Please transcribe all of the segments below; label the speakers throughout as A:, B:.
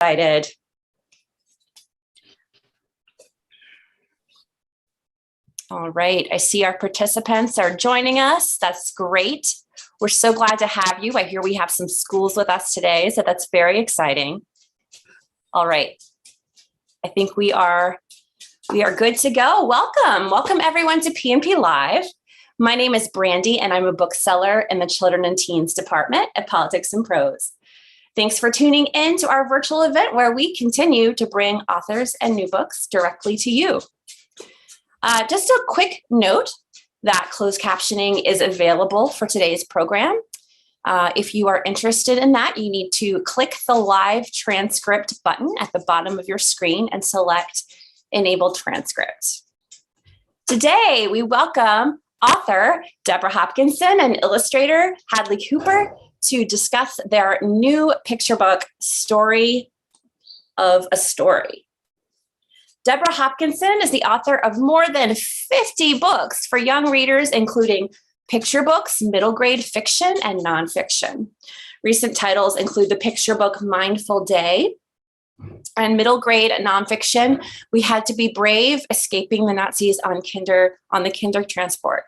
A: Excited. All right, I see our participants are joining us. That's great. We're so glad to have you. I hear we have some schools with us today, so that's very exciting. All right, I think we are good to go. Welcome everyone to PNP Live. My name is Brandy and I'm a bookseller in the Children and Teens Department at Politics and Prose. Thanks for tuning in to our virtual event where we continue to bring authors and new books directly to you. Just a quick note that closed captioning is available for today's program. If you are interested in that, you need to click the live transcript button at the bottom of your screen and select Enable Transcript. Today, we welcome author Deborah Hopkinson and illustrator Hadley Hooper to discuss their new picture book, Story of a Story. Deborah Hopkinson is the author of more than 50 books for young readers, including picture books, middle grade fiction, and nonfiction. Recent titles include the picture book Mindful Day, and middle grade nonfiction, We Had to Be Brave, Escaping the Nazis on the Kingertransport.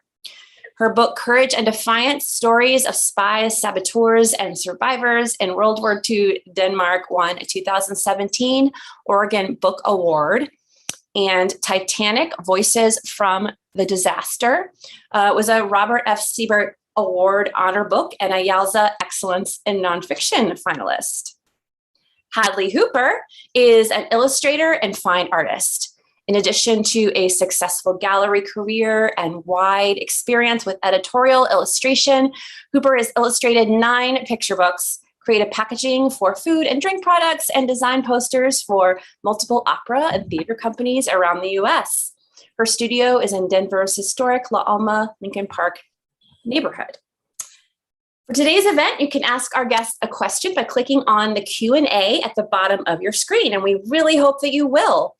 A: Her book, Courage and Defiance, Stories of Spies, Saboteurs and Survivors in World War II Denmark, won a 2017 Oregon Book Award. And Titanic, Voices from the Disaster, was a Robert F. Sibert Award honor book and a YALSA Excellence in Nonfiction finalist. Hadley Hooper is an illustrator and fine artist. In addition to a successful gallery career and wide experience with editorial illustration, Hooper has illustrated 9 picture books, created packaging for food and drink products, and designed posters for multiple opera and theater companies around the US. Her studio is in Denver's historic La Alma Lincoln Park neighborhood. For today's event, you can ask our guests a question by clicking on the Q&A at the bottom of your screen, and we really hope that you will.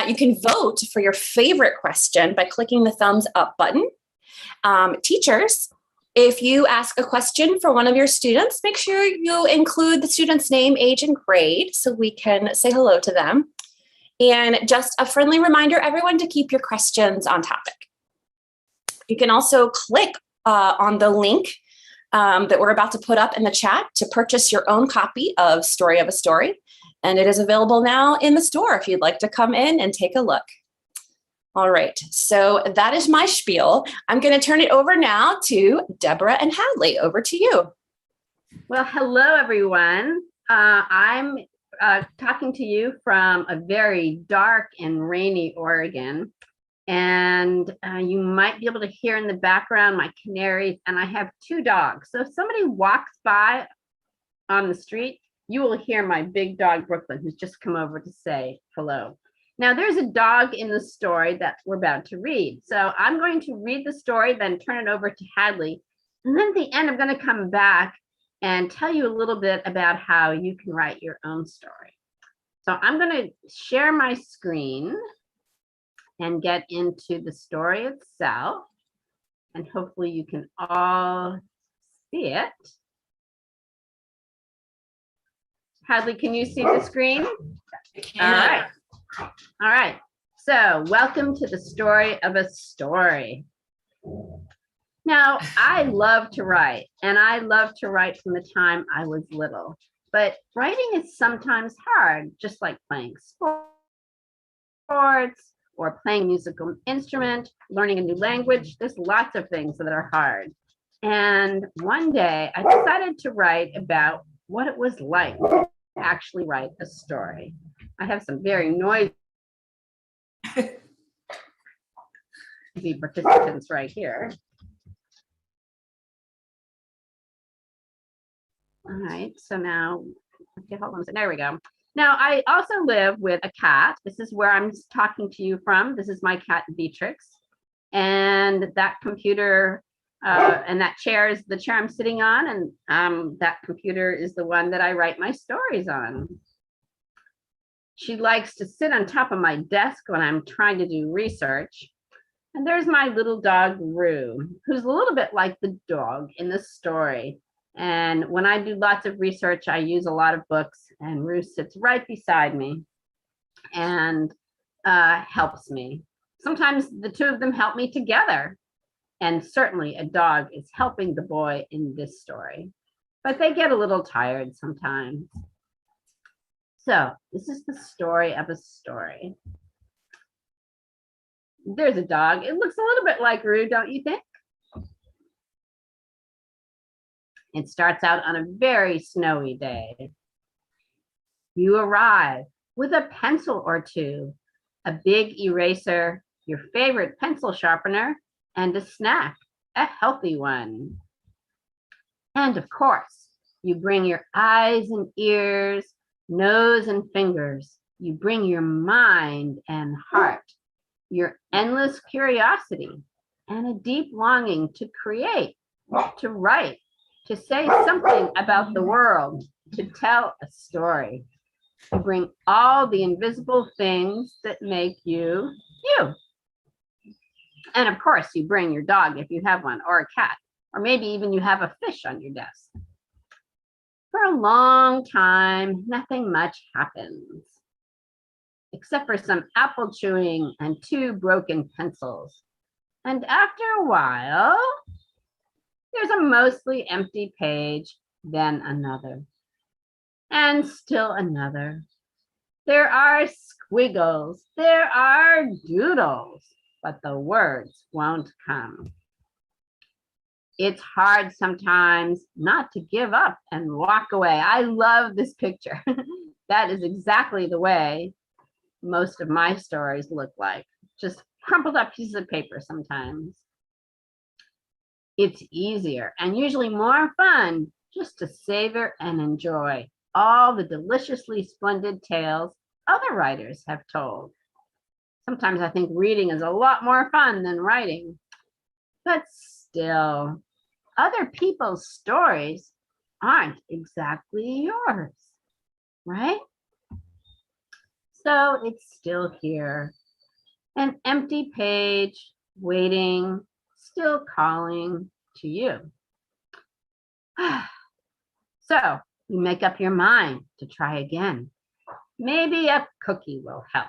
A: You can vote for your favorite question by clicking the thumbs up button. Teachers, if you ask a question for one of your students, make sure you include the student's name, age, and grade so we can say hello to them. And just a friendly reminder, everyone, to keep your questions on topic. You can also click on the link that we're about to put up in the chat to purchase your own copy of Story of a Story. And it is available now in the store if you'd like to come in and take a look. All right, so that is my spiel. I'm going to turn it over now to Deborah and Hadley. Over to you.
B: Well, hello, everyone. I'm talking to you from a very dark and rainy Oregon. And you might be able to hear in the background my canaries, and I have 2 dogs. So if somebody walks by on the street, you will hear my big dog, Brooklyn, who's just come over to say hello. Now, there's a dog in the story that we're about to read. So I'm going to read the story, then turn it over to Hadley. And then at the end, I'm going to come back and tell you a little bit about how you can write your own story. So I'm going to share my screen and get into the story itself. And hopefully you can all see it. Hadley, can you see the screen?
A: I can.
B: All right. So welcome to the Story of a Story. Now, I love to write, and I love to write from the time I was little. But writing is sometimes hard, just like playing sports or playing a musical instrument, learning a new language. There's lots of things that are hard. And one day I decided to write about what it was like to actually write a story. I have some very noisy participants right here. All right, so now, okay, hold on a second. There we go. Now, I also live with a cat. This is where I'm talking to you from. This is my cat, Beatrix. And that computer and that chair is the chair I'm sitting on. And that computer is the one that I write my stories on. She likes to sit on top of my desk when I'm trying to do research. And there's my little dog, Rue, who's a little bit like the dog in the story. And when I do lots of research, I use a lot of books, and Ruth sits right beside me and helps me. Sometimes the two of them help me together. And certainly a dog is helping the boy in this story, but they get a little tired sometimes. So this is the story of a story. There's a dog. It looks a little bit like Rue, don't you think? It starts out on a very snowy day. You arrive with a pencil or two, a big eraser, your favorite pencil sharpener, and a snack, a healthy one. And of course, you bring your eyes and ears, nose and fingers. You bring your mind and heart, your endless curiosity, and a deep longing to create, to write, to say something about the world, to tell a story. You bring all the invisible things that make you, you. And of course, you bring your dog if you have one, or a cat, or maybe even you have a fish on your desk. For a long time, nothing much happens, except for some apple chewing and 2 broken pencils. And after a while, there's a mostly empty page, then another, and still another. There are squiggles, there are doodles, but the words won't come. It's hard sometimes not to give up and walk away. I love this picture. That is exactly the way most of my stories look like, just crumpled up pieces of paper sometimes. It's easier and usually more fun just to savor and enjoy all the deliciously splendid tales other writers have told. Sometimes I think reading is a lot more fun than writing, but still, other people's stories aren't exactly yours, right? So it's still here, an empty page, waiting, still calling to you. So you make up your mind to try again. Maybe a cookie will help.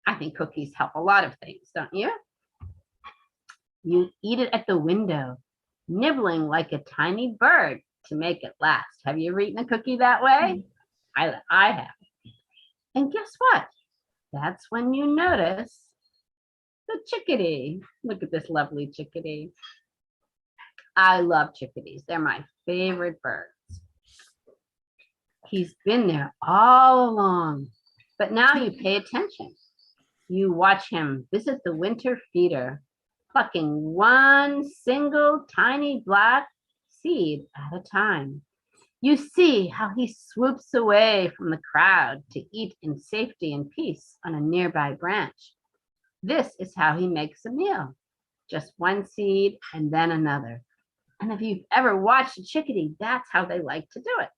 B: I think cookies help a lot of things, don't you? You eat it at the window, nibbling like a tiny bird to make it last. Have you ever eaten a cookie that way? I have. And guess what? That's when you notice the chickadee. Look at this lovely chickadee. I love chickadees. They're my favorite birds. He's been there all along, but now you pay attention. You watch him visit the winter feeder, plucking one single tiny black seed at a time. You see how he swoops away from the crowd to eat in safety and peace on a nearby branch. This is how he makes a meal, just one seed and then another. And if you've ever watched a chickadee, that's how they like to do it.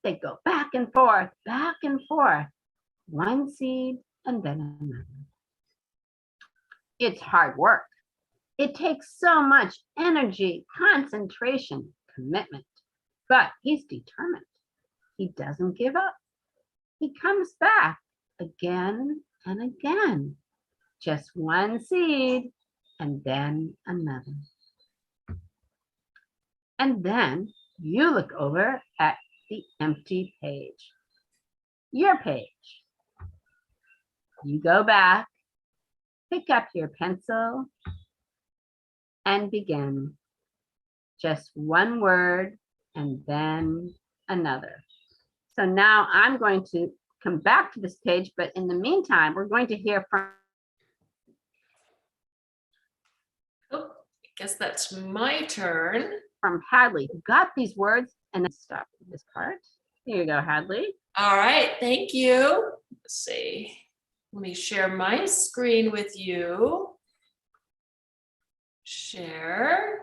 B: They go back and forth, one seed and then another. It's hard work. It takes so much energy, concentration, commitment, but he's determined. He doesn't give up. He comes back again and again, just one seed and then another. And then you look over at the empty page, your page. You go back, pick up your pencil, and begin. Just one word and then another. So now I'm going to come back to this page, but in the meantime, we're going to hear from.
C: Oh, I guess that's my turn.
B: From Hadley, who got these words and then stop this part. Here you go, Hadley.
C: All right, thank you. Let's see. Let me share my screen with you. Share.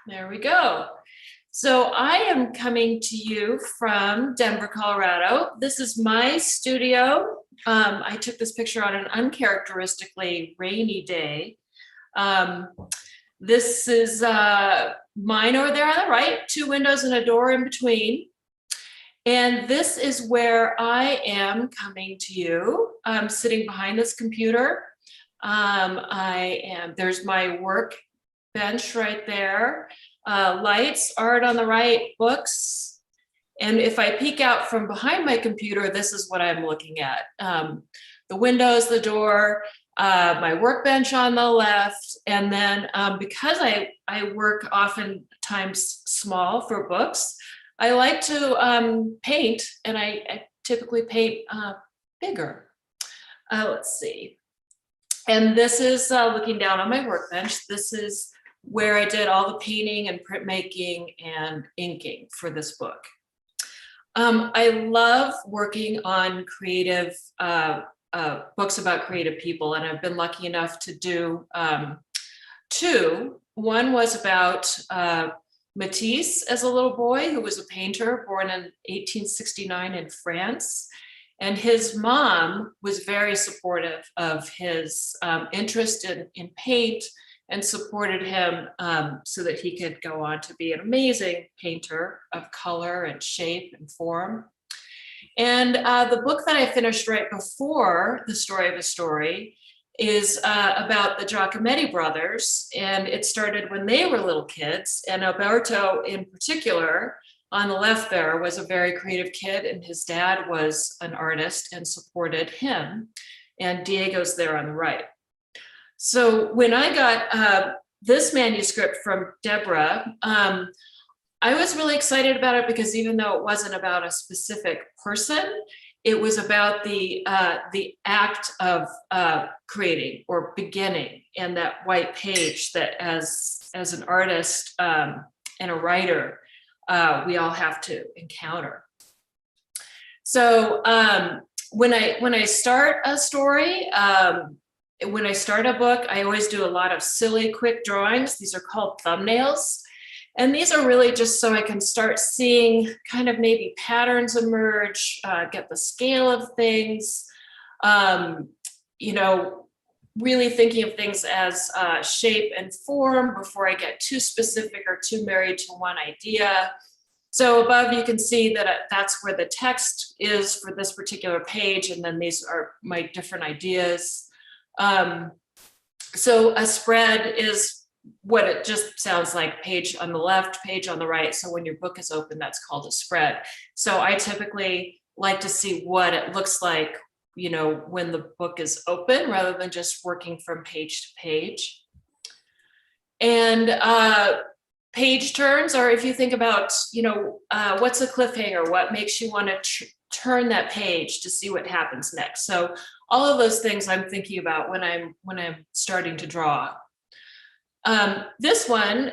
C: There we go. So I am coming to you from Denver, Colorado. This is my studio. I took this picture on an uncharacteristically rainy day. This is mine over there on the right, 2 windows and a door in between. And this is where I am coming to you. I'm sitting behind this computer. There's my work bench right there. Lights, art on the right, books. And if I peek out from behind my computer, this is what I'm looking at. The windows, the door, my workbench on the left. And then because I work oftentimes small for books, I like to paint, and I typically paint bigger. Let's see. And this is looking down on my workbench. This is where I did all the painting and printmaking and inking for this book. I love working on creative books about creative people, and I've been lucky enough to do 2. One was about Matisse as a little boy, who was a painter born in 1869 in France. And his mom was very supportive of his interest in paint and supported him so that he could go on to be an amazing painter of color and shape and form. And the book that I finished right before The Story of a Story is about the Giacometti brothers. And it started when they were little kids. And Alberto in particular, on the left there, was a very creative kid, and his dad was an artist and supported him. And Diego's there on the right. So when I got this manuscript from Deborah, I was really excited about it because even though it wasn't about a specific person, it was about the act of creating or beginning, and that white page that as an artist and a writer, we all have to encounter. So when I start a story, when I start a book, I always do a lot of silly, quick drawings. These are called thumbnails. And these are really just so I can start seeing kind of maybe patterns emerge, get the scale of things, really thinking of things as shape and form before I get too specific or too married to one idea. So above you can see that that's where the text is for this particular page, and then these are my different ideas. So a spread is what it just sounds like, page on the left, page on the right. So when your book is open, that's called a spread. So I typically like to see what it looks like, when the book is open, rather than just working from page to page. And page turns, or if you think about, what's a cliffhanger? What makes you want to turn that page to see what happens next? So all of those things I'm thinking about when I'm starting to draw. This one,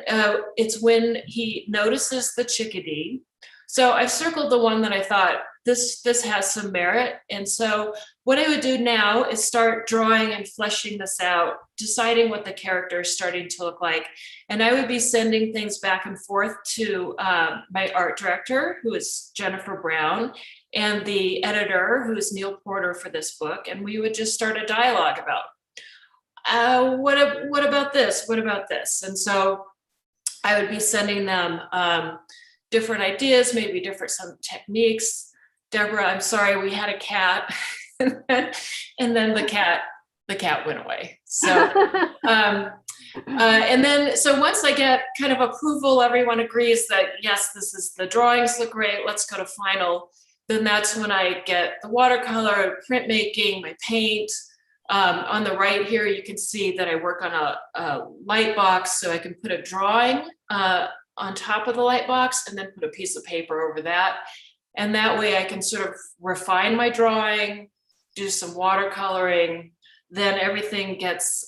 C: it's when he notices the chickadee. So I've circled the one that I thought this has some merit. And so what I would do now is start drawing and fleshing this out, deciding what the character is starting to look like. And I would be sending things back and forth to my art director, who is Jennifer Brown, and the editor, who is Neil Porter for this book. And we would just start a dialogue about what about this? What about this? And so I would be sending them different ideas, maybe some techniques. Deborah, I'm sorry, we had a cat, and then the cat went away. So, and then so once I get kind of approval, everyone agrees that yes, the drawings look great. Let's go to final. Then that's when I get the watercolor, printmaking, my paint. On the right here, you can see that I work on a light box, so I can put a drawing on top of the light box and then put a piece of paper over that. And that way I can sort of refine my drawing, do some watercoloring, then everything gets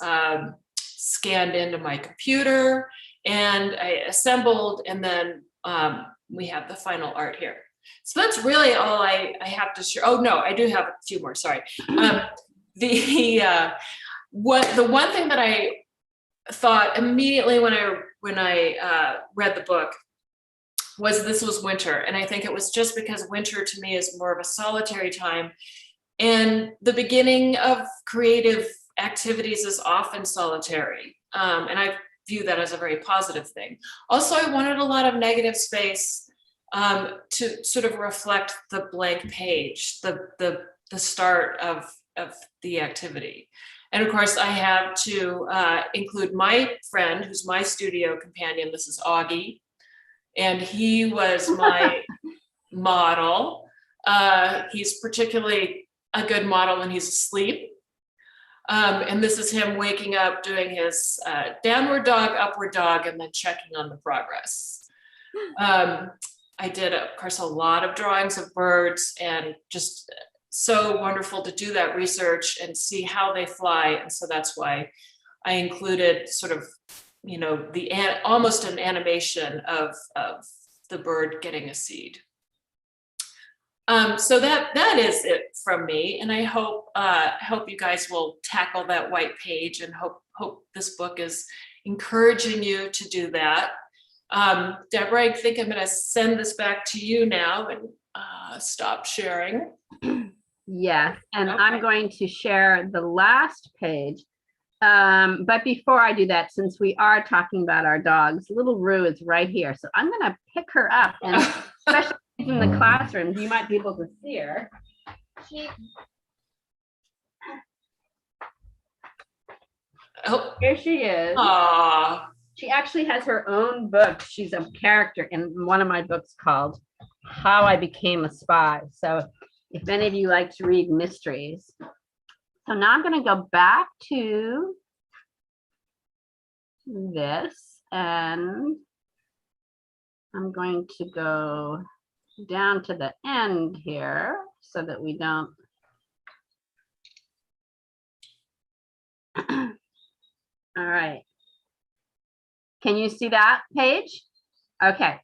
C: scanned into my computer and I assembled, and then we have the final art here. So that's really all I have to share. Oh no, I do have a few more, sorry. The one thing that I thought immediately when I read the book was this was winter, and I think it was just because winter to me is more of a solitary time, and the beginning of creative activities is often solitary. And I've view that as a very positive thing. Also, I wanted a lot of negative space to sort of reflect the blank page, the start of the activity. And of course, I have to include my friend, who's my studio companion. This is Augie, and he was my model. He's particularly a good model when he's asleep. And this is him waking up, doing his downward dog, upward dog, and then checking on the progress. I did, of course, a lot of drawings of birds, and just so wonderful to do that research and see how they fly. And so that's why I included sort of, you know, almost an animation of the bird getting a seed. So that is it from me, and I hope you guys will tackle that white page, and hope this book is encouraging you to do that. Deborah, I think I'm going to send this back to you now and stop sharing.
B: Yes, and
C: Okay.
B: I'm going to share the last page. But before I do that, since we are talking about our dogs, little Rue is right here. So I'm going to pick her up, and especially in the classrooms, you might be able to see her.
C: Oh,
B: Here she is.
C: aw.
B: She actually has her own book. She's a character in one of my books called How I Became a Spy. So if any of you like to read mysteries. So now I'm going to go back to this, and I'm going to go down to the end here so that we don't. All right. Can you see that page? Okay.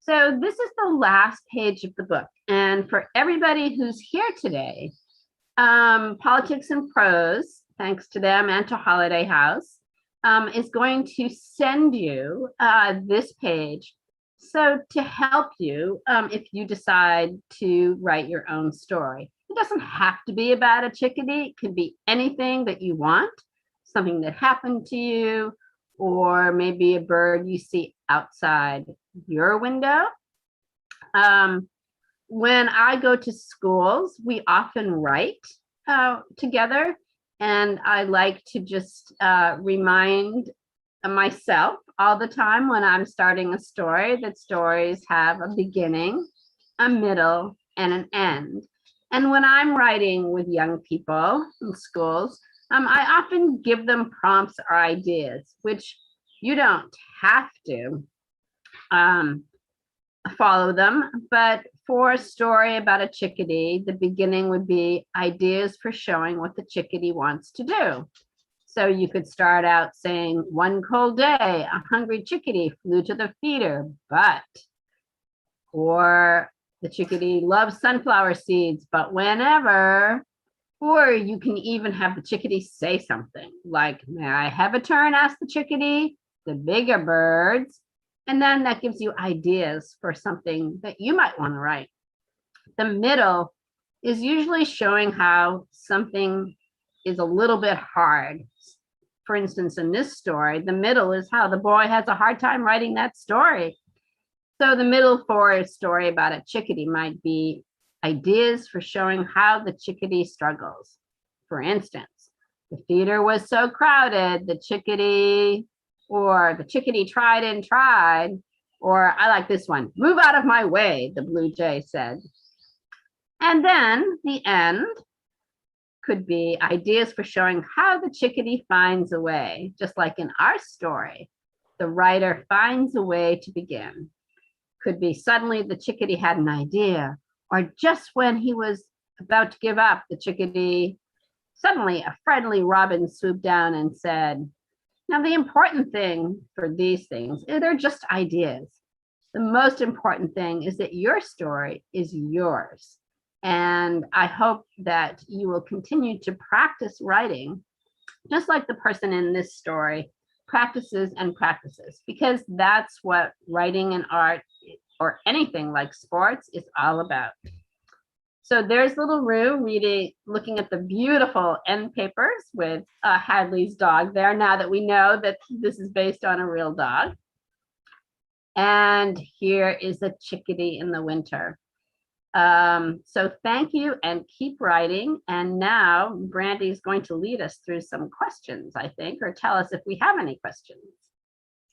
B: So this is the last page of the book. And for everybody who's here today, Politics and Prose, thanks to them and to Holiday House, is going to send you this page. So to help you, if you decide to write your own story, it doesn't have to be about a chickadee. It could be anything that you want, something that happened to you, or maybe a bird you see outside your window. When I go to schools, we often write together, and I like to just remind myself all the time when I'm starting a story that stories have a beginning, a middle, and an end. And when I'm writing with young people in schools, I often give them prompts or ideas, which you don't have to follow them. But for a story about a chickadee, the beginning would be ideas for showing what the chickadee wants to do. So you could start out saying, one cold day, a hungry chickadee flew to the feeder, but, or the chickadee loves sunflower seeds, but whenever. Or you can even have the chickadee say something like, may I have a turn? Asked the chickadee, the bigger birds. And then that gives you ideas for something that you might want to write. The middle is usually showing how something is a little bit hard. For instance, in this story, the middle is how the boy has a hard time writing that story. So the middle for a story about a chickadee might be ideas for showing how the chickadee struggles. For instance, the feeder was so crowded, the chickadee tried and tried. Or I like this one, move out of my way, the blue jay said. And then the end could be ideas for showing how the chickadee finds a way. Just like in our story, the writer finds a way to begin. Could be suddenly the chickadee had an idea, or just when he was about to give up, the chickadee, suddenly a friendly robin swooped down and said, now the important thing for these things, they're just ideas. The most important thing is that your story is yours. And I hope that you will continue to practice writing, just like the person in this story practices and practices, because that's what writing and art or anything like sports is all about. So there's little Rue looking at the beautiful end papers with Hadley's dog there, now that we know that this is based on a real dog. And here is a chickadee in the winter. So thank you and keep writing. And now Brandy is going to lead us through some questions, I think, or tell us if we have any questions.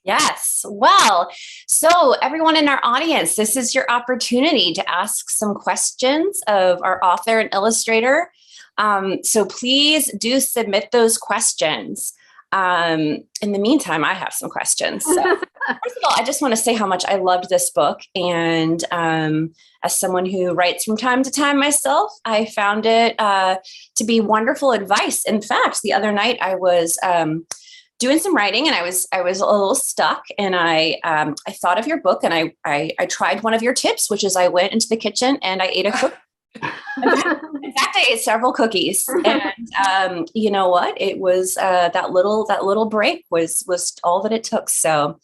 A: Yes. Well, so everyone in our audience, this is your opportunity to ask some questions of our author and illustrator. So please do submit those questions. In the meantime, I have some questions. So, first of all, I just want to say how much I loved this book. And as someone who writes from time to time myself, I found it to be wonderful advice. In fact, the other night I was doing some writing and I was a little stuck, and I thought of your book, and I tried one of your tips, which is I went into the kitchen and I ate a cookie. In fact, I ate several cookies, and you know what? It was that little break was all that it took. So,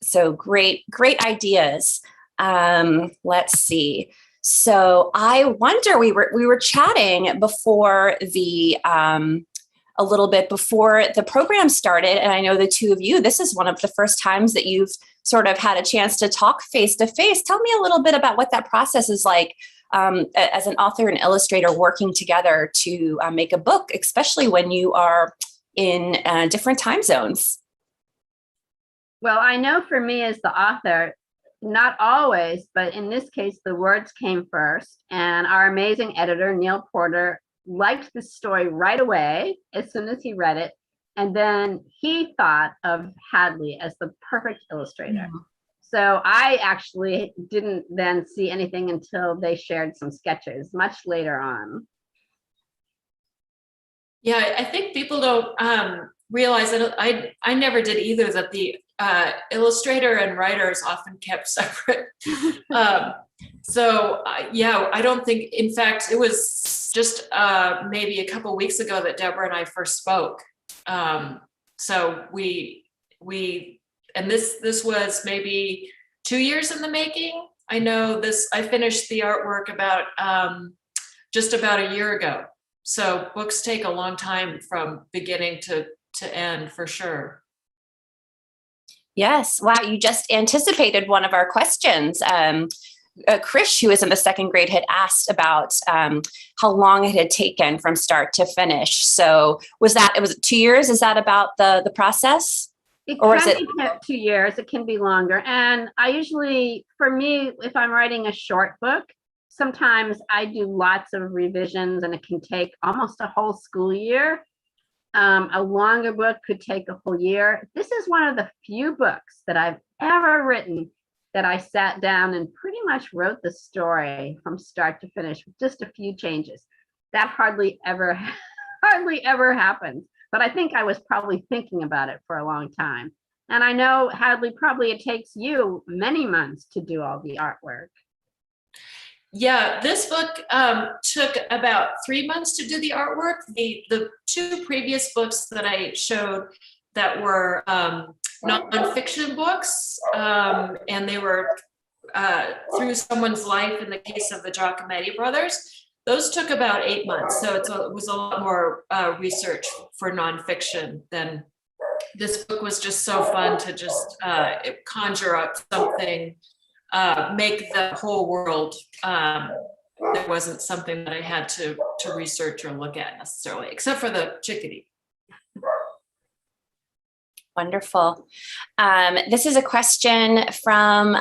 A: so great ideas. Let's see. So I wonder, we were chatting before the a little bit before the program started, and I know the two of you, this is one of the first times that you've sort of had a chance to talk face to face. Tell me a little bit about what that process is like. As an author and illustrator working together to make a book, especially when you are in different time zones?
B: Well, I know for me as the author, not always, but in this case, the words came first. And our amazing editor, Neil Porter, liked the story right away as soon as he read it. And then he thought of Hadley as the perfect illustrator. Mm-hmm. So I actually didn't then see anything until they shared some sketches much later on.
C: Yeah, I think people don't realize that I never did either, that the illustrator and writers often kept separate. So yeah, I don't think, in fact, it was just maybe a couple of weeks ago that Deborah and I first spoke. So and this was maybe 2 years in the making. I know this, I finished the artwork about just about a year ago. So books take a long time from beginning to end, for sure.
A: Yes. Wow. You just anticipated one of our questions. Krish, who is in the second grade, had asked about how long it had taken from start to finish. So was it 2 years? Is that about the process?
B: It can be 2 years. It can be longer. And I usually, for me, if I'm writing a short book, sometimes I do lots of revisions and it can take almost a whole school year. A longer book could take a whole year. This is one of the few books that I've ever written that I sat down and pretty much wrote the story from start to finish with just a few changes. That hardly ever happens. But I think I was probably thinking about it for a long time. And I know, Hadley, probably it takes you many months to do all the artwork.
C: Yeah, this book took about 3 months to do the artwork. The two previous books that I showed that were nonfiction books, and they were through someone's life, in the case of the Giacometti brothers, those took about 8 months. So it was a lot more research for nonfiction than this book. Was just so fun to just conjure up something, make the whole world. There wasn't something that I had to research or look at necessarily, except for the chickadee.
A: Wonderful. This is a question from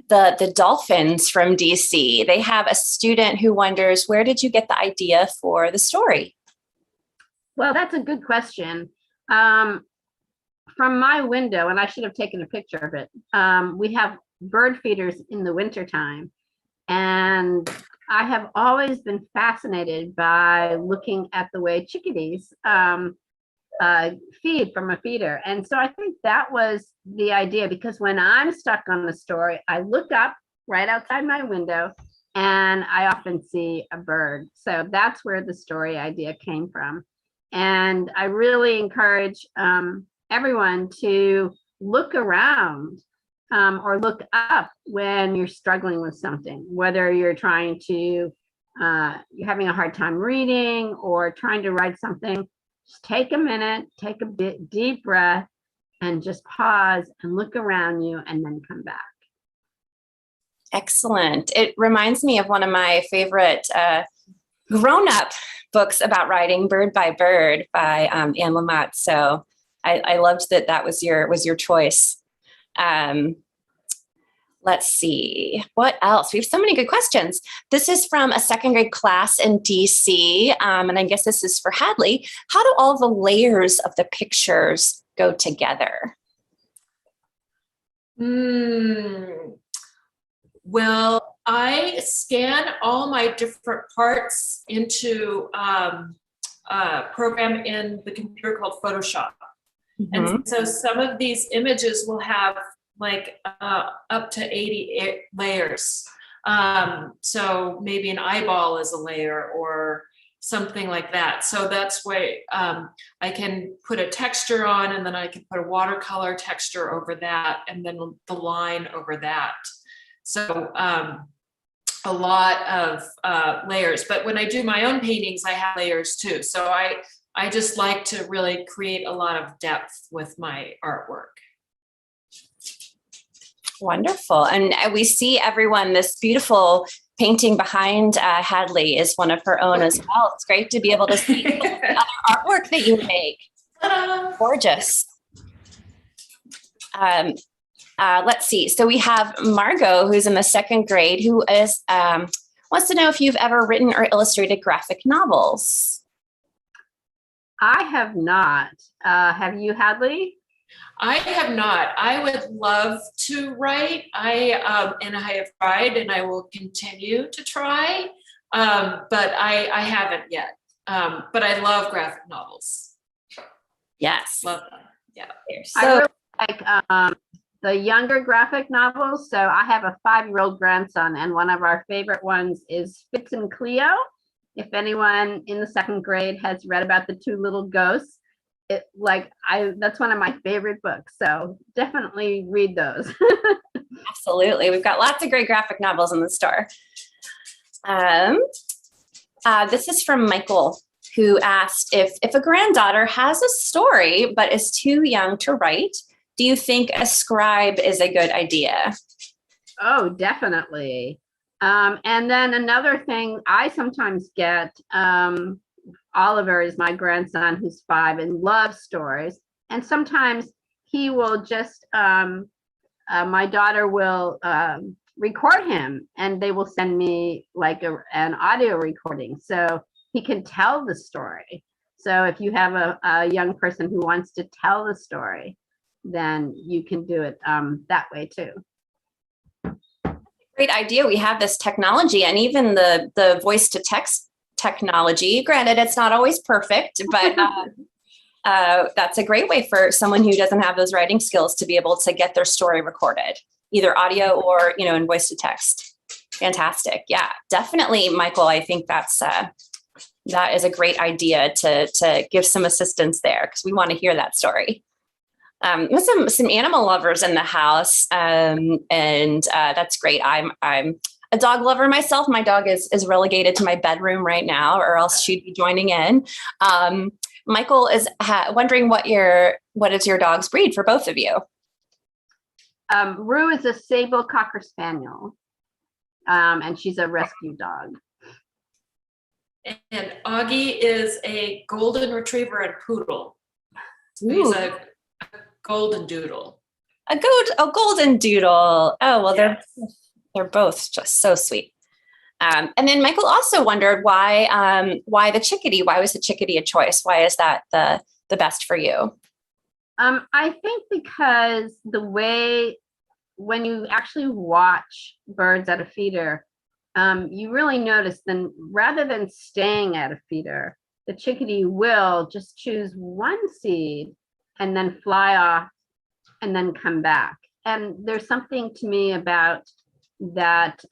A: the Dolphins from DC. They have a student who wonders, where did you get the idea for the story?
B: Well, that's a good question. From my window, and I should have taken a picture of it, we have bird feeders in the wintertime. And I have always been fascinated by looking at the way chickadees feed from a feeder. And so I think that was the idea, because when I'm stuck on a story, I look up right outside my window and I often see a bird. So that's where the story idea came from. And I really encourage everyone to look around or look up when you're struggling with something, whether you're trying to, you're having a hard time reading or trying to write something. Just take a minute, take a deep breath, and just pause and look around you and then come back.
A: Excellent. It reminds me of one of my favorite grown-up books about writing, Bird by Bird by Anne Lamott. So I loved that was your choice. Let's see, what else? We have so many good questions. This is from a second grade class in DC, and I guess this is for Hadley. How do all the layers of the pictures go together?
C: Well, I scan all my different parts into a program in the computer called Photoshop. And so some of these images will have like up to 80 layers. So maybe an eyeball is a layer or something like that. So that's why I can put a texture on, and then I can put a watercolor texture over that, and then the line over that. So a lot of layers. But when I do my own paintings, I have layers too. So I just like to really create a lot of depth with my artwork.
A: Wonderful. And we see everyone, this beautiful painting behind Hadley is one of her own as well. It's great to be able to see the other artwork that you make. Gorgeous. Let's see. So we have Margot, who's in the second grade, who is wants to know if you've ever written or illustrated graphic novels.
B: I have not. Have you, Hadley?
C: I have not. I would love to write. And I have tried, and I will continue to try, but I haven't yet. But I love graphic novels.
A: Yes.
C: Love them. Yeah.
A: So,
B: I really like the younger graphic novels. So I have a 5-year-old grandson, and one of our favorite ones is Fitz and Cleo. If anyone in the second grade has read about the two little ghosts, that's one of my favorite books. So definitely read those.
A: absolutely. We've got lots of great graphic novels in the store. This is from Michael, who asked if a granddaughter has a story but is too young to write, do you think a scribe is a good idea?
B: Oh, definitely. And then another thing I sometimes get, Oliver is my grandson who's 5 and loves stories. And sometimes he will just, my daughter will record him, and they will send me like an audio recording so he can tell the story. So if you have a young person who wants to tell the story, then you can do it that way too.
A: Great idea. We have this technology, and even the voice to text technology. Granted, it's not always perfect, but that's a great way for someone who doesn't have those writing skills to be able to get their story recorded, either audio or, in voice to text. Fantastic. Yeah, definitely, Michael. I think that is a great idea to give some assistance there, because we want to hear that story. With some animal lovers in the house, and that's great. I'm a dog lover myself. My dog is relegated to my bedroom right now, or else she'd be joining in. Michael is wondering what is your dog's breed for both of you?
B: Rue is a sable cocker spaniel, and she's a rescue dog.
C: And Augie is a golden retriever and poodle. So he's a golden doodle.
A: A golden doodle. Oh, well, yes. They're both just so sweet. And then Michael also wondered why the chickadee? Why was the chickadee a choice? Why is that the best for you?
B: I think because the way when you actually watch birds at a feeder, you really notice then rather than staying at a feeder, the chickadee will just choose one seed and then fly off and then come back. And there's something to me about that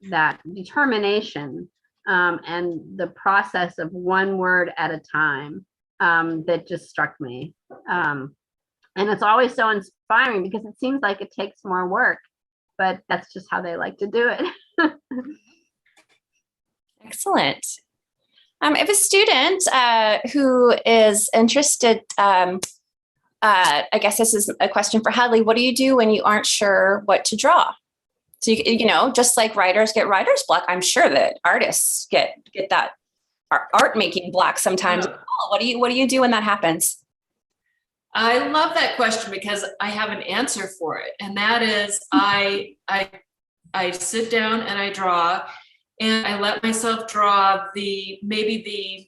B: that determination and the process of one word at a time that just struck me. And it's always so inspiring because it seems like it takes more work, but that's just how they like to do it.
A: Excellent. If a student who is interested, I guess this is a question for Hadley, what do you do when you aren't sure what to draw? So, you know, just like writers get writer's block, I'm sure that artists get that art making block sometimes.
C: Yeah.
A: What do you do when that happens?
C: I love that question because I have an answer for it. And that is I sit down and I draw, and I let myself draw maybe the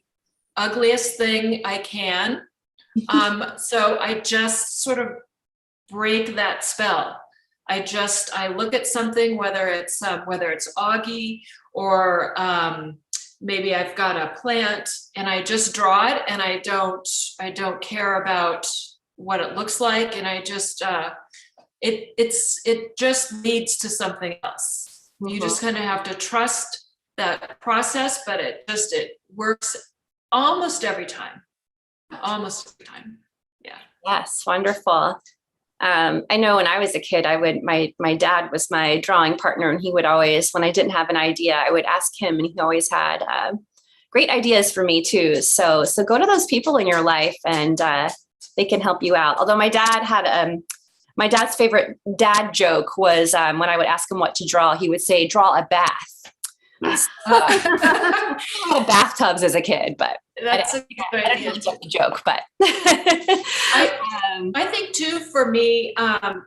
C: ugliest thing I can. So I just sort of break that spell. I look at something, whether it's Augie or maybe I've got a plant, and I just draw it, and I don't care about what it looks like, and I just it just leads to something else. You just kind of have to trust that process, but it works almost every time. Yeah.
A: Yes, wonderful. I know when I was a kid, my dad was my drawing partner, and he would always, when I didn't have an idea, I would ask him, and he always had great ideas for me too. So go to those people in your life, and they can help you out. Although my dad had my dad's favorite dad joke was when I would ask him what to draw, he would say, "Draw a bath." I had bathtubs as a kid, but
C: That's a good
A: I don't
C: idea.
A: really get the joke, but
C: I think too, for me,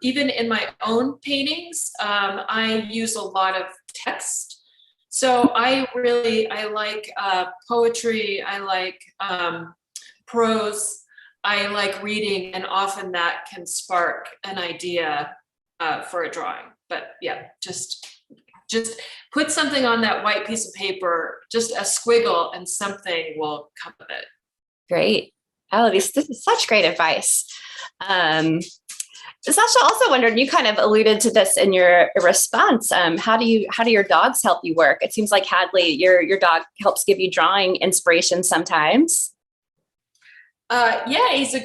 C: even in my own paintings, I use a lot of text. So I like poetry. I like prose. I like reading, and often that can spark an idea for a drawing. But yeah, just put something on that white piece of paper, just a squiggle, and something will come of it.
A: great. Oh, this is such great advice. Sasha also wondered, you kind of alluded to this in your response. How do your dogs help you work? It seems like Hadley, your dog helps give you drawing inspiration sometimes.
C: Yeah, he's a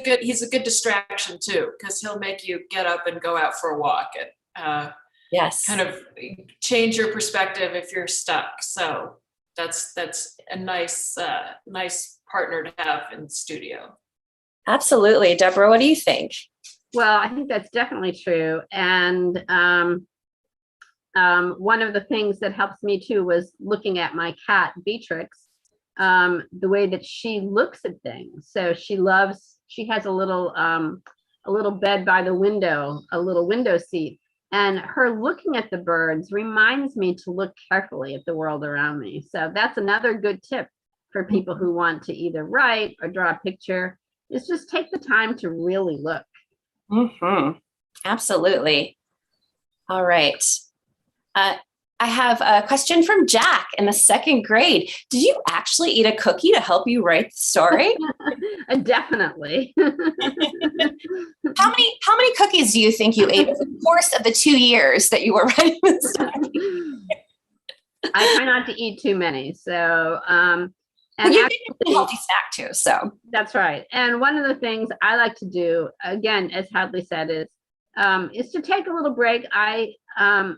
C: good distraction too, because he'll make you get up and go out for a walk and
A: Yes.
C: kind of change your perspective if you're stuck. So that's a nice partner to have in the studio.
A: Absolutely. Deborah, what do you think?
B: Well, I think that's definitely true. And one of the things that helps me too was looking at my cat, Beatrix, the way that she looks at things. So she has a little bed by the window, a little window seat. And her looking at the birds reminds me to look carefully at the world around me. So that's another good tip for people who want to either write or draw a picture, is just take the time to really look.
A: Mm-hmm. Absolutely. All right. I have a question from Jack in the second grade. Did you actually eat a cookie to help you write the story?
B: Definitely.
A: How many cookies do you think you ate over the course of the 2 years that you were writing the story?
B: I try not to eat too many. So, and
A: you get a healthy snack too. So
B: that's right. And one of the things I like to do, again, as Hadley said, is to take a little break. I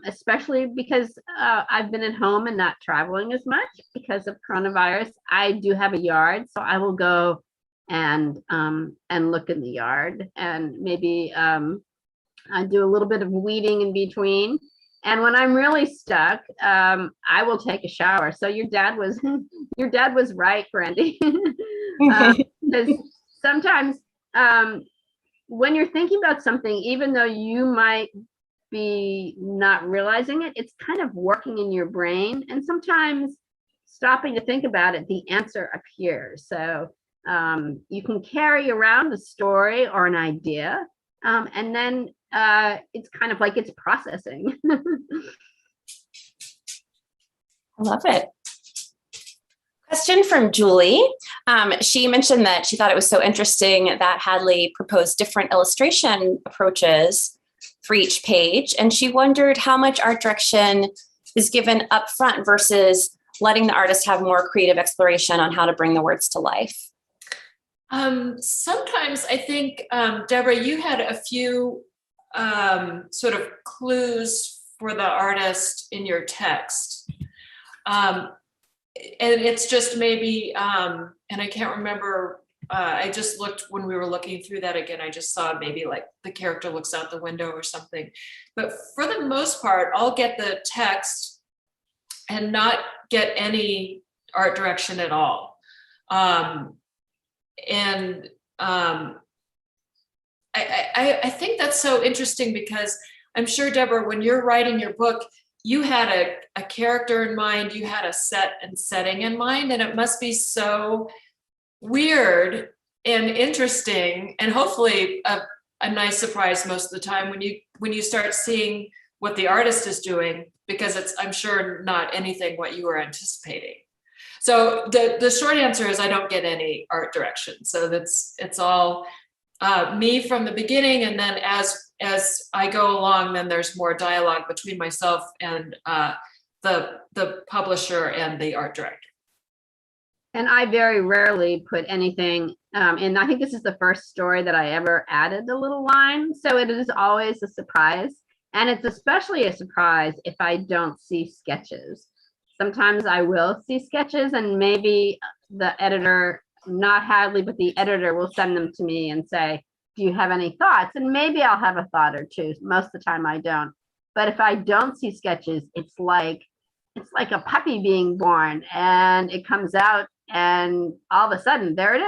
B: especially because I've been at home and not traveling as much because of coronavirus. I do have a yard, so I will go and look in the yard, and maybe I do a little bit of weeding in between. And when I'm really stuck, I will take a shower. So your dad was right, Brandy. Because sometimes when you're thinking about something, even though you might be not realizing it, it's kind of working in your brain. And sometimes stopping to think about it, the answer appears. So you can carry around a story or an idea, and then it's kind of like it's processing.
A: I love it. Question from Julie. She mentioned that she thought it was so interesting that Hadley proposed different illustration approaches for each page. And she wondered how much art direction is given up front versus letting the artist have more creative exploration on how to bring the words to life.
C: Sometimes I think, Deborah, you had a few sort of clues for the artist in your text. And it's just maybe, and I can't remember, I just looked when we were looking through that again, I just saw maybe like the character looks out the window or something. But for the most part, I'll get the text and not get any art direction at all. I think that's so interesting because I'm sure, Deborah, when you're writing your book, you had a character in mind, you had a set and setting in mind, and it must be so weird and interesting and hopefully a nice surprise most of the time when you start seeing what the artist is doing, because it's, I'm sure, not anything what you were anticipating. So the short answer is I don't get any art direction. So it's all me from the beginning, and then as I go along, then there's more dialogue between myself and the publisher and the art director.
B: And I very rarely put anything in. I think this is the first story that I ever added a little line. So it is always a surprise. And it's especially a surprise if I don't see sketches. Sometimes I will see sketches and maybe the editor, not Hadley, but the editor will send them to me and say, do you have any thoughts? And maybe I'll have a thought or two. Most of the time I don't. But if I don't see sketches, it's like a puppy being born, and it comes out and all of a sudden there it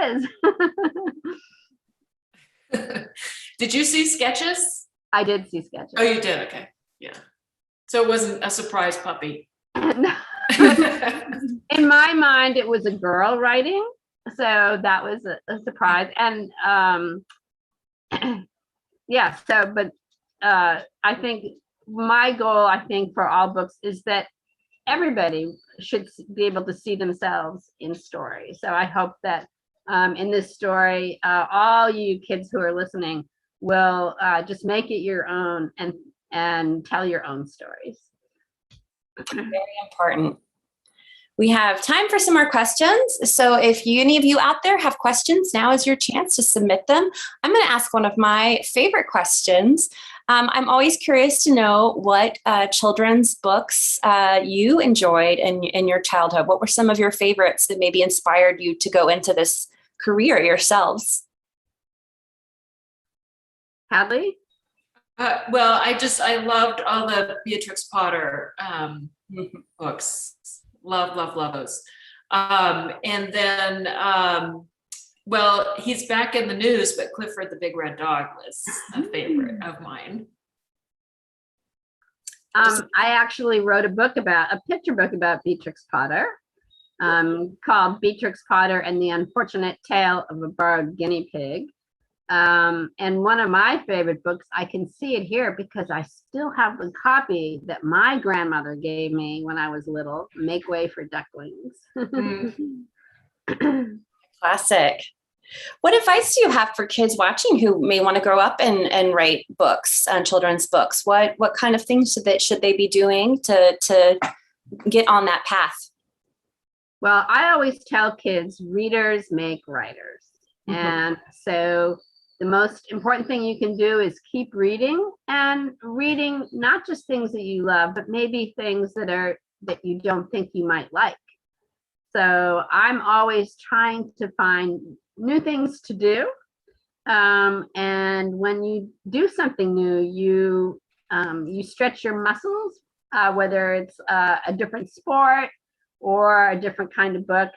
C: is. Did you see sketches?
B: I did see sketches.
C: Oh, you did? Okay. Yeah. So it wasn't a surprise puppy.
B: No. In my mind, it was a girl writing. So that was a surprise. And yeah, so, but I think my goal, I think, for all books is that everybody should be able to see themselves in story. So I hope that in this story, all you kids who are listening will just make it your own and tell your own stories.
A: Very important. We have time for some more questions. So if any of you out there have questions, now is your chance to submit them. I'm going to ask one of my favorite questions. I'm always curious to know what children's books you enjoyed in your childhood. What were some of your favorites that maybe inspired you to go into this career yourselves?
B: Hadley?
C: Well, I loved all the Beatrix Potter books. Love those. And then, well, he's back in the news, but Clifford the Big Red Dog was a favorite of mine.
B: I actually wrote a picture book about Beatrix Potter called Beatrix Potter and the Unfortunate Tale of a Borrowed Guinea Pig. And one of my favorite books, I can see it here because I still have the copy that my grandmother gave me when I was little, Make Way for Ducklings.
A: Classic. What advice do you have for kids watching who may want to grow up and write books, children's books? What kind of things should they be doing to get on that path?
B: Well, I always tell kids, readers make writers. Mm-hmm. And so the most important thing you can do is keep reading, and reading not just things that you love, but maybe things that you don't think you might like. So I'm always trying to find new things to do. And when you do something new, you stretch your muscles, whether it's a different sport or a different kind of book.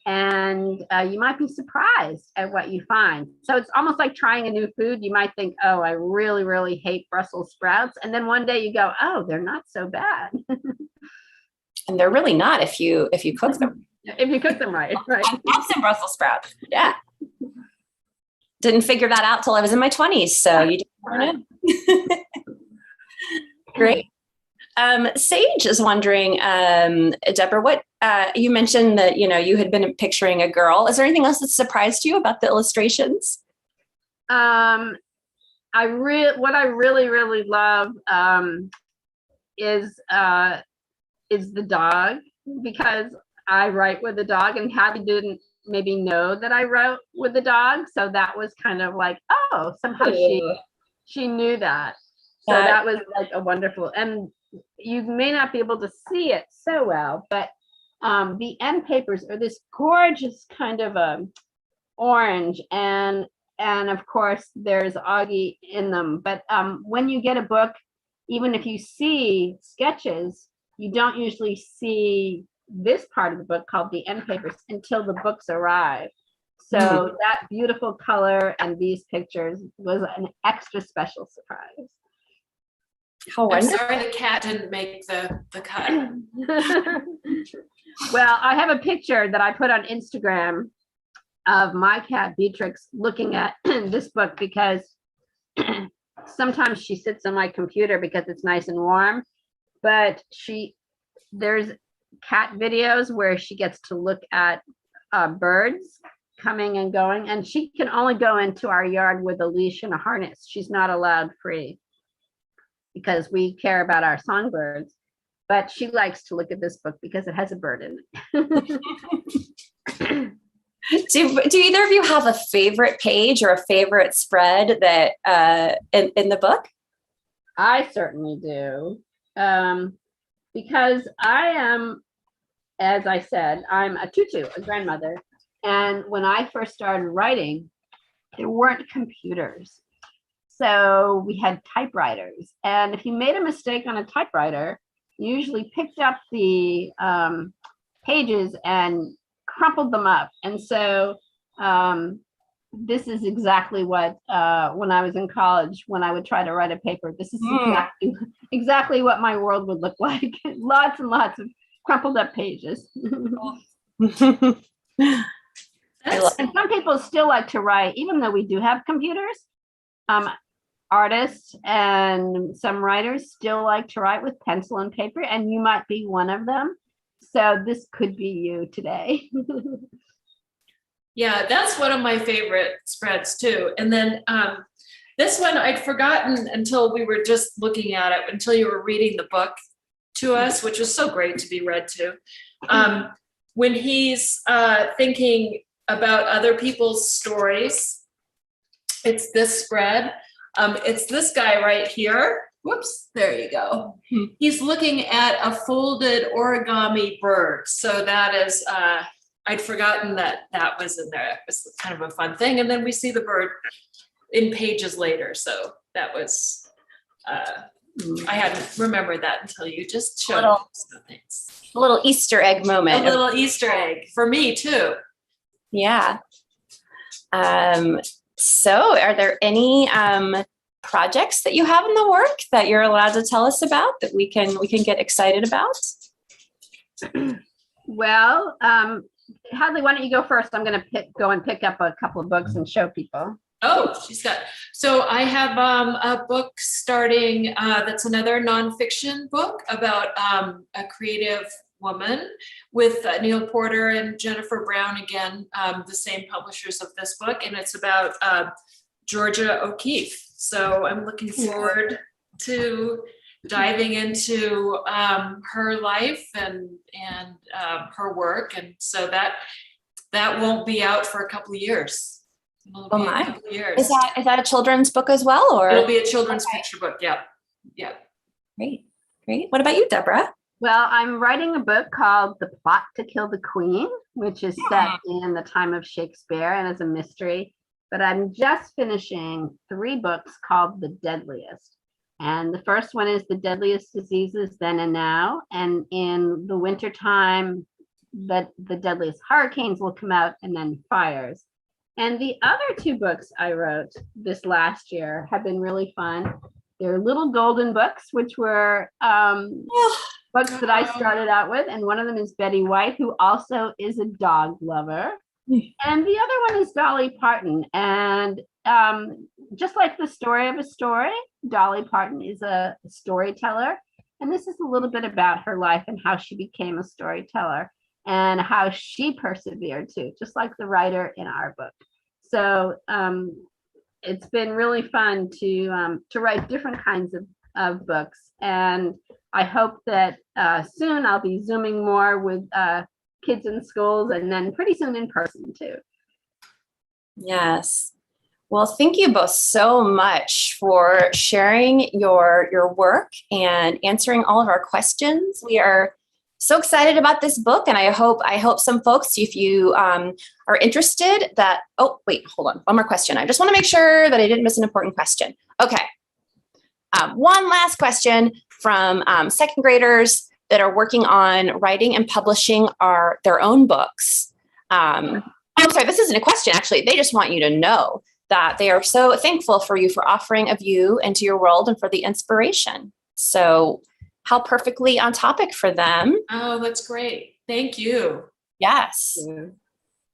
B: And you might be surprised at what you find. So it's almost like trying a new food. You might think, oh, I really, really hate Brussels sprouts. And then one day you go, oh, they're not so bad.
A: And they're really not if you cook them.
B: If you cook them right. Right.
A: I love some Brussels sprouts. Yeah. Didn't figure that out till I was in my 20s. So you just never know. Great. Sage is wondering, Deborah, what you mentioned that you had been picturing a girl. Is there anything else that surprised you about the illustrations?
B: What I really, really love is the dog, because I write with a dog, and Hadley didn't maybe know that I wrote with the dog. So that was kind of like, oh, somehow she knew that. So that was like a wonderful, and you may not be able to see it so well, but the end papers are this gorgeous kind of orange, and of course there's Augie in them. But when you get a book, even if you see sketches, you don't usually see this part of the book called the end papers until the books arrive. So that beautiful color and these pictures was an extra special surprise.
A: How
C: I'm
A: wonderful.
C: sorry the cat didn't make the cut.
B: Well, I have a picture that I put on Instagram of my cat Beatrix looking at this book, because sometimes she sits on my computer because it's nice and warm, but there's cat videos where she gets to look at birds coming and going, and she can only go into our yard with a leash and a harness. She's not allowed free because we care about our songbirds, but she likes to look at this book because it has a bird in it.
A: Do either of you have a favorite page or a favorite spread that in the book?
B: I certainly do. Because I am, as I said, I'm a tutu, a grandmother. And when I first started writing, there weren't computers. So we had typewriters. And if you made a mistake on a typewriter, you usually picked up the pages and crumpled them up. And so this is exactly what, when I was in college, when I would try to write a paper, this is exactly what my world would look like. Lots and lots of crumpled up pages. And some people still like to write, even though we do have computers. Artists and some writers still like to write with pencil and paper, and you might be one of them. So this could be you today.
C: Yeah, that's one of my favorite spreads too. And then this one I'd forgotten until we were just looking at it, until you were reading the book to us, which was so great to be read to. When he's thinking about other people's stories, it's this spread. It's this guy right here. Whoops, there you go. He's looking at a folded origami bird. So that is, I'd forgotten that was in there. It was kind of a fun thing. And then we see the bird in pages later. So that was, I hadn't remembered that until you just showed me some things.
A: A little Easter egg moment.
C: A little Easter egg for me too.
A: Yeah. So are there any projects that you have in the work that you're allowed to tell us about that we can get excited about?
B: Well, Hadley, why don't you go first? I'm going to go and pick up a couple of books and show people.
C: Oh, so I have a book starting that's another nonfiction book about a creative woman with Neil Porter and Jennifer Brown, again, the same publishers of this book, and it's about Georgia O'Keeffe. So I'm looking forward to diving into her life and her work, and so that won't be out for a couple of years. It'll be a couple of years.
A: Is that a children's book as well, or
C: it'll be a children's picture book? Yeah.
A: Great. What about you, Deborah?
B: Well, I'm writing a book called The Plot to Kill the Queen, which is set in the time of Shakespeare and is a mystery. But I'm just finishing 3 books called The Deadliest. And the first one is The Deadliest Diseases Then and Now. And in the wintertime, the deadliest hurricanes will come out, and then fires. And the other 2 books I wrote this last year have been really fun. They're little golden books, which were books that I started out with. And one of them is Betty White, who also is a dog lover. And the other one is Dolly Parton. And just like the story of a story, Dolly Parton is a storyteller. And this is a little bit about her life and how she became a storyteller and how she persevered too, just like the writer in our book. So it's been really fun to write different kinds of books. And I hope that soon I'll be Zooming more with kids in schools, and then pretty soon in person too.
A: Yes. Well, thank you both so much for sharing your work and answering all of our questions. We are so excited about this book, and I hope some folks, if you are interested, that, oh, wait, hold on, one more question. I just want to make sure that I didn't miss an important question. Okay. One last question from second graders that are working on writing and publishing their own books. I'm sorry, this isn't a question, actually. They just want you to know that they are so thankful for you for offering a view into your world and for the inspiration. So how perfectly on topic for them.
C: Oh, that's great. Thank you.
A: Yes.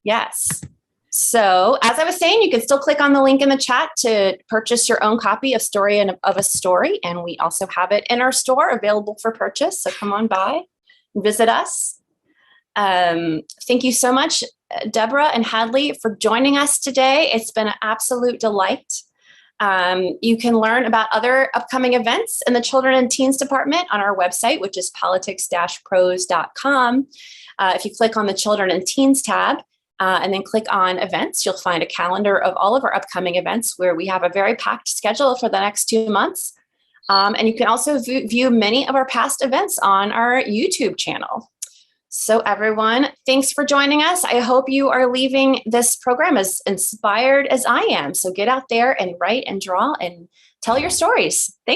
A: Yes. So as I was saying, you can still click on the link in the chat to purchase your own copy of Story of a Story. And we also have it in our store available for purchase. So come on by and visit us. Thank you so much, Deborah and Hadley, for joining us today. It's been an absolute delight. You can learn about other upcoming events in the Children and Teens Department on our website, which is politics-prose.com. If you click on the Children and Teens tab and then click on events, you'll find a calendar of all of our upcoming events where we have a very packed schedule for the next 2 months. And you can also view many of our past events on our YouTube channel. So everyone, thanks for joining us. I hope you are leaving this program as inspired as I am. So get out there and write and draw and tell your stories. Thanks.